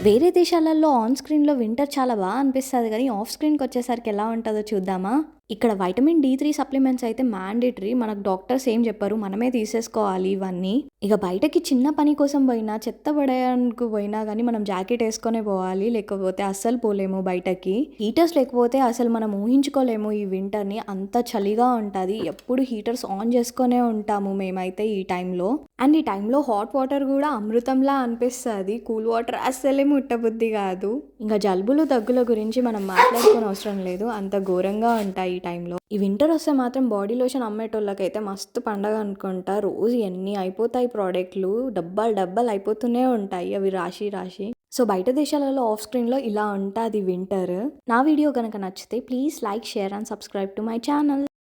వేరే దేశాలలో ఆన్ స్క్రీన్‌లో వింటర్ చాలా అనిపిస్తది గానీ, ఆఫ్ స్క్రీన్‌కొచ్చేసరికి ఎలా ఉంటదో చూద్దామా? ఇక్కడ వైటమిన్ డి3 సప్లిమెంట్స్ అయితే మ్యాండేటరీ. మనకు డాక్టర్స్ ఏం చెప్పరు. మనమే తీసేసుకోవాలి ఇవన్నీ. ఇక బయటకి చిన్న పని కోసం పోయినా, చెత్త పడేయడానికి పోయినా గానీ మనం జాకెట్ ఏసుకొనే పోవాలి. లేకపోతే అస్సలు పోలేము బయటకి. హీటర్స్ లేకపోతే అసలు మనం ఊహించుకోలేము ఈ వింటర్‌ని. అంత చలిగా ఉంటది. ఎప్పుడు హీటర్స్ ఆన్ చేసుకొనే ఉంటాము మేమైతే ఈ టైంలో. అండ్ ఈ టైంలో హాట్ వాటర్ గూడా అమృతంలా అనిపిస్తది. కూల్ వాటర్ అస్సలే ముట్టబుద్ధి గాదు. ఇంక జలుబులు, దగ్గుల గురించి మనం మాట్లాడుకోనవసరం లేదు. అంత ఘోరంగా ఉంటాయి ఈ టైంలో. ఈ వింటర్ వస్తే మాత్రం బాడీ లోషన్ అమ్మేటోళ్ళకైతే మస్తు పండగ అనుకుంటా. రోజు ఎన్ని అయిపోతాయి ప్రోడక్ట్‌లు. డబ్బాలు డబ్బాలు అయిపోతూనే ఉంటాయి అవి రాశి రాశి. సో బయట దేశాలలో ఆఫ్ స్క్రీన్‌లో ఇలా ఉంటాది వింటర్. నా వీడియో గనక నచ్చితే please like, share and subscribe to my channel.